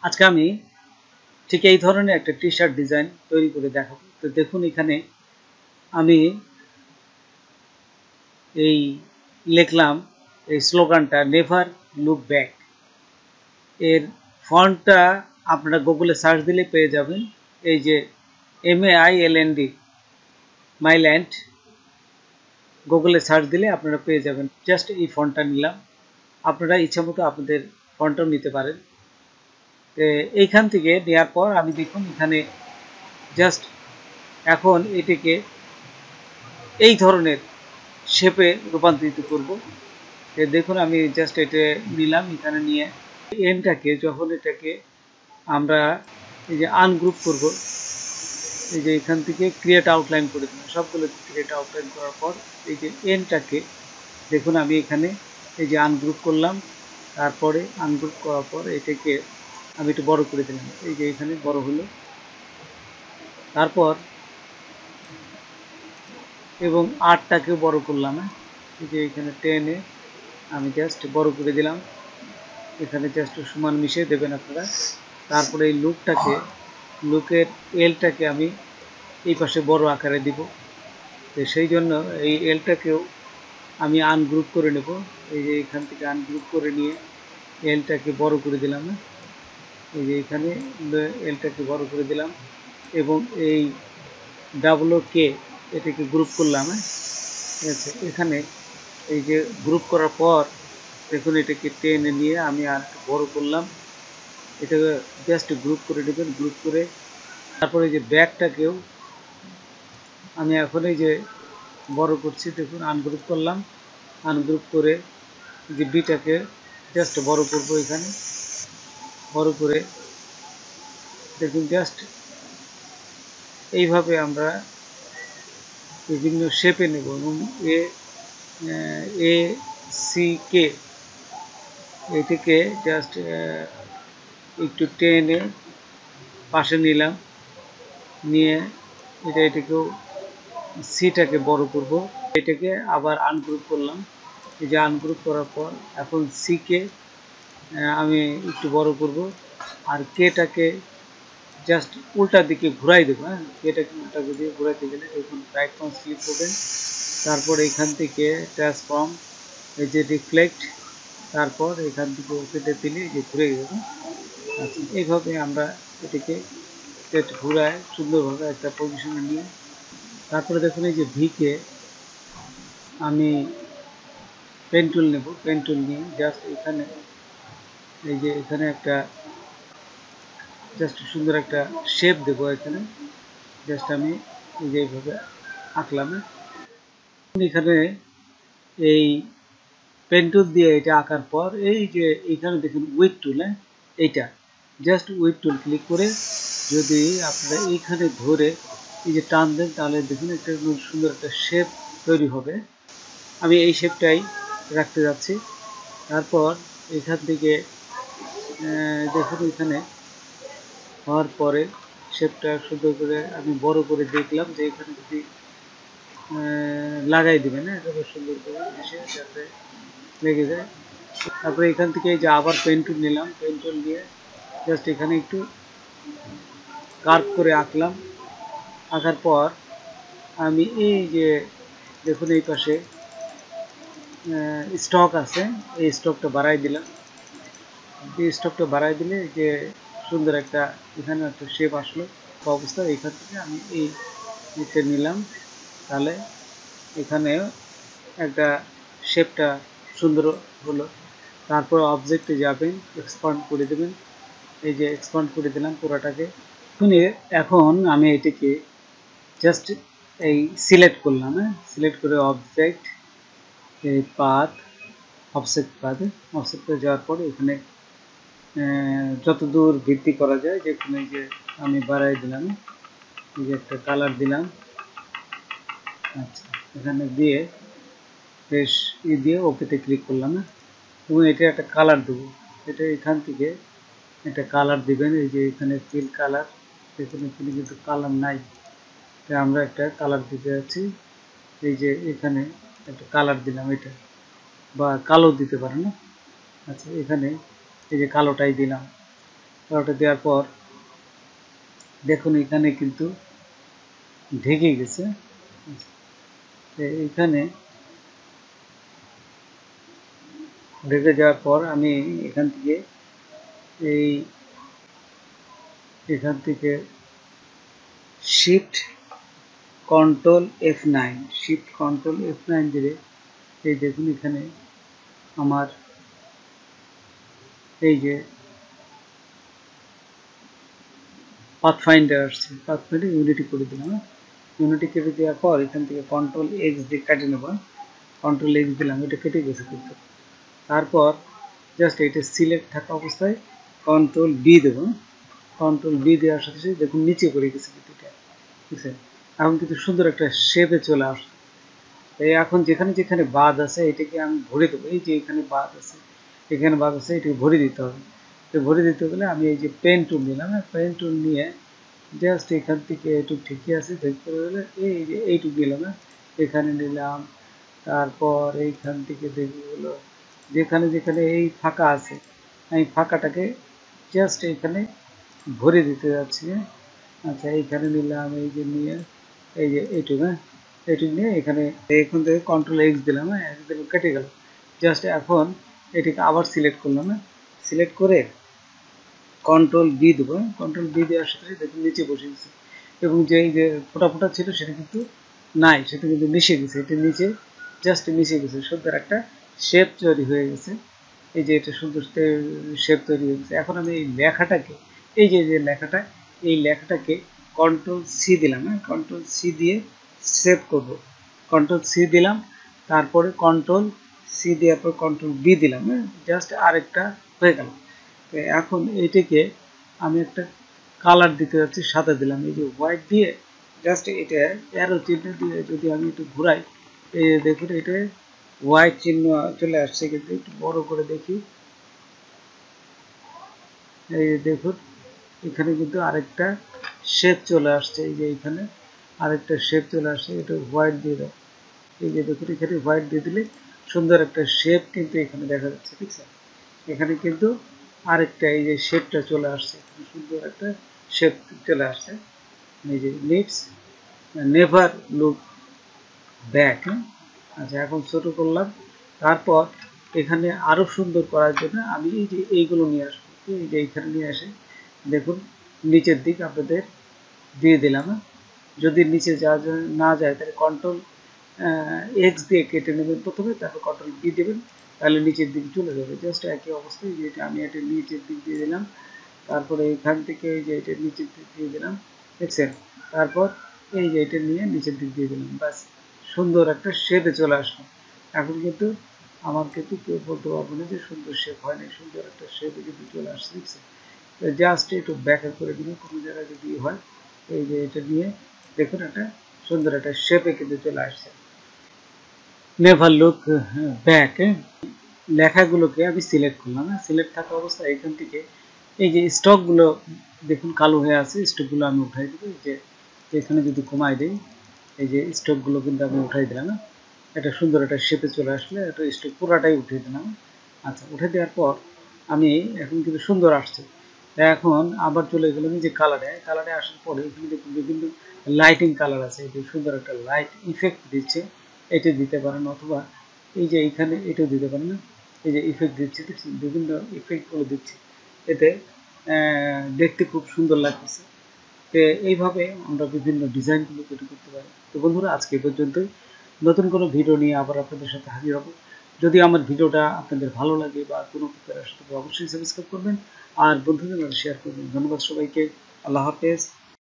আজকে আমি ঠিক এই ধরনের একটা টি শার্ট ডিজাইন তৈরি করে দেখাবো। তো দেখুন এখানে আমি এই লিখলাম এই স্লোগানটা নেভার লুক ব্যাক। এর ফন্টটা আপনারা গুগলে সার্চ দিলে পেয়ে যাবেন। এই যে MAILND মাইল্যান্ড গুগলে সার্চ দিলে আপনারা পেয়ে যাবেন। জাস্ট এই ফন্টটা নিলাম, আপনারা ইচ্ছা মতো আপনাদের ফন্টটাও নিতে পারেন। এইখান থেকে নেওয়ার পর আমি দেখুন এখানে জাস্ট এখন এটিকে এই ধরনের শেপে রূপান্তরিত করব। দেখুন আমি জাস্ট এটা নিলাম, এখানে নিয়ে এনটাকে যখন এটাকে আমরা এই যে আনগ্রুপ করব, এই যে এখান থেকে ক্রিয়েট আউটলাইন করে দেবো, সবগুলো ক্রিয়েট আউটলাইন করার পর এই যে এনটাকে দেখুন আমি এখানে এই যে আনগ্রুপ করলাম, তারপরে আনগ্রুপ করার পর এটাকে আমি একটু বড় করে দিলাম, এই যে এখানে বড় হলো। তারপর এবং আরটাকেও বড় করলাম, এই যে এখানে টেনে আমি জাস্ট বড় করে দিলাম, এখানে জাস্ট সমান মিশিয়ে দেবেন আপনারা। তারপরে এই লুকের এলটাকে আমি এই পাশে বড় আকারে দিব। তো সেই জন্য এই এলটাকেও আমি আনগ্রুপ করে নেব, এই যে এখান থেকে আনগ্রুপ করে নিয়ে এলটাকে বড় করে দিলাম, এই যে এখানে এলটাকে বড় করে দিলাম এবং এই WK এটাকে গ্রুপ করলাম। আচ্ছা, এখানে এই যে গ্রুপ করার পর দেখুন এটাকে টেনে নিয়ে আমি আর বড় করলাম, এটাকে জাস্ট গ্রুপ করে দেবেন। গ্রুপ করে তারপরে এই যে ব্যাকটাকেও আমি এখন এই যে বড় করছি, দেখুন আনগ্রুপ করলাম, আনগ্রুপ করে যে বিটাকে জাস্ট বড় করব, এখানে বড় করে দেখুন জাস্ট এইভাবে আমরা বিভিন্ন শেপে নেব এবং ACK এটাকে জাস্ট একটু টেনে পাশে নিলাম, নিয়ে এটাকেও সিটাকে বড় করব, এটাকে আবার আনগ্রুপ করলাম, এই যে আনগ্রুপ করার পর এখন সিকে আমি একটু বড় করব আর কেটাকে জাস্ট উল্টা দিকে ঘুরাই দেবো। কেটাকে উল্টা দিকে ঘুরাইতে গেলে এখন রাইট মাউস ক্লিক করবেন, তারপর এখান থেকে ট্রান্সফর্ম এই যে রিফ্লেক্ট, তারপর এখান থেকে ওকেতে দিলে যে ঘুরে যাবে। আচ্ছা, এইভাবে আমরা এটাকে ঘুরায় সুন্দরভাবে একটা পজিশনে নিয়ে তারপরে দেখুন এই যে ভিকে আমি পেন টুল নেব, পেন টুল নিয়ে জাস্ট এখানে এই যে এখানে একটা জাস্ট সুন্দর একটা শেপ দেবো, এখানে জাস্ট আমি এই যে এইভাবে আঁকলাম। এখানে এই পেন টুল দিয়ে এটা আঁকার পর এই যে এখানে দেখুন উইথ টুল, এইটা জাস্ট উইথ টুল ক্লিক করে যদি আপনারা এইখানে ধরে এই যে টান দেন তাহলে দেখুন একটা সুন্দর একটা শেপ তৈরি হবে। আমি এই শেপটাই রাখতে যাচ্ছি। তারপর এখান থেকে দেখুন এখানে হওয়ার পরে শেপটা সুন্দর করে আমি বড় করে দেখলাম যে এখানে যদি লাগাই দিবেন, একেবারে সুন্দর করে এসে যাতে লেগে যায়। তারপরে এখান থেকে এই যে আবার পেন টুল নিলাম, পেন টুল দিয়ে জাস্ট এখানে একটু কার্ভ করে আঁকলাম, আঁকার পর আমি এই যে দেখুন এই পাশে স্টক আছে, এই স্টকটা বাড়াই দিলাম, এই স্টকটা বাড়াই দিলে যে সুন্দর একটা এখানে একটা শেপ আসলো অবস্থা। এখান থেকে আমি এই নিতে নিলাম, তাহলে এখানে একটা শেপটা সুন্দর হলো। তারপর অবজেক্টে যাবেন, এক্সপান্ড করে দেবেন, এই যে এক্সপান্ড করে দিলাম পুরোটাকে। এখন আমি এটিকে জাস্ট এই সিলেক্ট করলাম, সিলেক্ট করে অবজেক্ট এই পাথ অফসেট পাথ, অফসেট করে যাওয়ার পরে এখানে যত দূর বৃদ্ধি করা যায় যেখানে যে আমি বাড়াই দিলাম, এই যে একটা কালার দিলাম। আচ্ছা, এখানে দিয়ে বেশ দিয়ে ওকেতে ক্লিক করলাম এবং এটা একটা কালার দেবো, এটা এখান থেকে একটা কালার দিবেন, এই যে এখানে ফিল কালার, এখানে কিন্তু কালার নাই, তাই আমরা একটা কালার দিতে যাচ্ছি, এই যে এখানে একটা কালার দিলাম, এটা বা কালো দিতে পারেন না। আচ্ছা, এখানে এই যে কালোটাই দিলাম, কালারটা দেওয়ার পর দেখুন এখানে কিন্তু ঢেকে গেছে। এখানে ঢেকে যাওয়ার পর আমি এখান থেকে শিফট কন্ট্রোল F9 দিলে এই দেখুন এখানে আমার এই যে পাথফাইন্ডার আসছে, পাথফাইন্ডার ইউনিটি করে দিলাম। ইউনিটি কেটে দেওয়ার পর এখান থেকে কন্ট্রোল X দিয়ে কেটে নেব। কন্ট্রোল X দিলাম, এটা কেটে গেছে কিন্তু। তারপর জাস্ট এটা সিলেক্ট থাকা অবস্থায় কন্ট্রোল B দেব। কন্ট্রোল B দেওয়ার সাথে সাথে দেখুন নিচে পড়ে গেছে কিন্তু এটা, ঠিক আছে। এখন কিন্তু সুন্দর একটা শেপে চলে আসছে। এই এখন যেখানে যেখানে বাদ আছে এটাকে আমি ভরে দেবো। এই যে এখানে বাদ আছে, এখানে বাদ আছে, এটাকে ভরে দিতে হবে। তো ভরে দিতে গেলে আমি এই যে পেন টুল নিলাম, পেন টুল নিয়ে জাস্ট এখান থেকে এইটুক ঠিকই আছে দেখতে গেলে এই যে এইটুক নিলাম, এখানে নিলাম। তারপর এইখান থেকে দেখি হলো যেখানে যেখানে এই ফাঁকা আছে আমি ফাঁকাটাকে জাস্ট এইখানে ভরে দিতে যাচ্ছি। আচ্ছা এইখানে নিলাম, এই যে নিয়ে এই যে এইটুক, এইটুক নিয়ে এখানে এখান থেকে কন্ট্রোল X দিলাম, একদম কেটে গেল। জাস্ট এখন এটিকে আবার সিলেক্ট করলাম, সিলেক্ট করে কন্ট্রোল B দেবো। কন্ট্রোল B দেওয়ার সাথে দেখুন নিচে বসে গেছে এবং যে ফোটা ফোটা ছিল সেটা কিন্তু নাই, সেটা কিন্তু মিশে গেছে। এটা নিচে জাস্ট মিশে গেছে, সুন্দর একটা শেপ তৈরি হয়ে গেছে। এই যে এটা সুন্দর শেপ তৈরি হয়ে গেছে। এখন আমি এই লেখাটাকে এই যে লেখাটা এই লেখাটাকে কন্ট্রোল C দিলাম, কন্ট্রোল C দিয়ে সেভ করব। কন্ট্রোল C দিলাম, তারপরে কন্ট্রোল C দেওয়ার পর কন্ট্রোল B দিলাম, জাস্ট আরেকটা হয়ে গেল। এখন এটাকে আমি একটা কালার দিতে যাচ্ছি, সাদা দিলাম। এই যে হোয়াইট দিয়ে জাস্ট এটা অ্যারো চিহ্ন দিয়ে যদি আমি একটু ঘুরাই, এই দেখুন এটা হোয়াইট চিহ্ন চলে আসছে। কিন্তু একটু বড় করে দেখি, এই দেখুন এখানে কিন্তু আরেকটা শেপ চলে আসছে। এই যে এখানে আরেকটা শেপ চলে আসছে, এটা হোয়াইট দিয়ে দাও। এই যে দেখুন এখানে হোয়াইট দিয়ে দিলে সুন্দর একটা শেপ কিন্তু এখানে দেখা যাচ্ছে, ঠিক আছে। এখানে কিন্তু আরেকটা এই যে শেপটা চলে আসছে, সুন্দর একটা শেপ চলে আসছে। এই যে লিডস নেভার লুক ব্যাক। আচ্ছা এখন ছোট করলাম। তারপর এখানে আরো সুন্দর করার জন্য আমি এই যে এইগুলো নিয়ে আসবো, এই যে এইখানে নিয়ে আসে দেখুন নিচের দিক আপনাদের দিয়ে দিলাম। যদি নিচে না যায় তাহলে কন্ট্রোল X দিয়ে কেটে নেবেন প্রথমে, তারপর কন্ট্রোল B দেবেন, তাহলে নিচের দিকে চলে যাবে। জাস্ট একই অবস্থায় যেটা আমি এটা নিচের দিক দিয়ে দিলাম, তারপরে এখান থেকে এই যে এটা নিচের দিক দিয়ে দিলাম, দেখছেন। তারপর এই যে এটা নিয়ে নিচের দিক দিয়ে দিলাম, ব্যাস সুন্দর একটা শেপে চলে আসলো। এখন কিন্তু আমার কিন্তু কেউ বলতে পারবো না যে সুন্দর শেপ হয় না, সুন্দর একটা শেপে কিন্তু চলে আসছে, দেখছেন। জাস্ট একটু ব্যাখ্যা করে দিন কোনো জায়গায় যদি হয়, এই যে এটা নিয়ে দেখুন একটা সুন্দর একটা শেপে কিন্তু চলে আসছে। নেভার লুক ব্যাক লেখাগুলোকে আমি সিলেক্ট করলাম, সিলেক্ট থাকা অবস্থায় এখান থেকে এই যে স্টকগুলো দেখুন কালো হয়ে আছে, স্টকগুলো আমি উঠাই দেবো। এই যে এখানে যদি কমাই দিই, এই যে স্টকগুলো কিন্তু আমি উঠাই দিলাম, এটা সুন্দর একটা শেপে চলে আসলে একটা স্টক পুরাটাই উঠিয়ে দিলাম। আচ্ছা উঠে দেওয়ার পর আমি এখন কিন্তু সুন্দর আসছে। এখন আবার চলে গেলাম যে কালারে আসার পরে এখানে দেখুন বিভিন্ন লাইটিং কালার আছে, এই যে সুন্দর একটা লাইট ইফেক্ট দিচ্ছে, এটা দিতে পারেন। অথবা এই যে এইখানে এটাও দিতে পারেন, এই যে ইফেক্ট দিচ্ছে, বিভিন্ন ইফেক্টগুলো দিচ্ছে, এতে দেখতে খুব সুন্দর লাগতেছে। তো এইভাবে আমরা বিভিন্ন ডিজাইনগুলো তৈরি করতে পারি। তো বন্ধুরা আজকে এই পর্যন্তই। নতুন কোনো ভিডিও নিয়ে আবার আপনাদের সাথে হাজির হব। যদি আমার ভিডিওটা আপনাদের ভালো লাগে বা কোনো উপকার আসে তবে অবশ্যই সাবস্ক্রাইব করবেন আর বন্ধুদের মাঝে শেয়ার করবেন। ধন্যবাদ সবাইকে। আল্লাহ হাফেজ।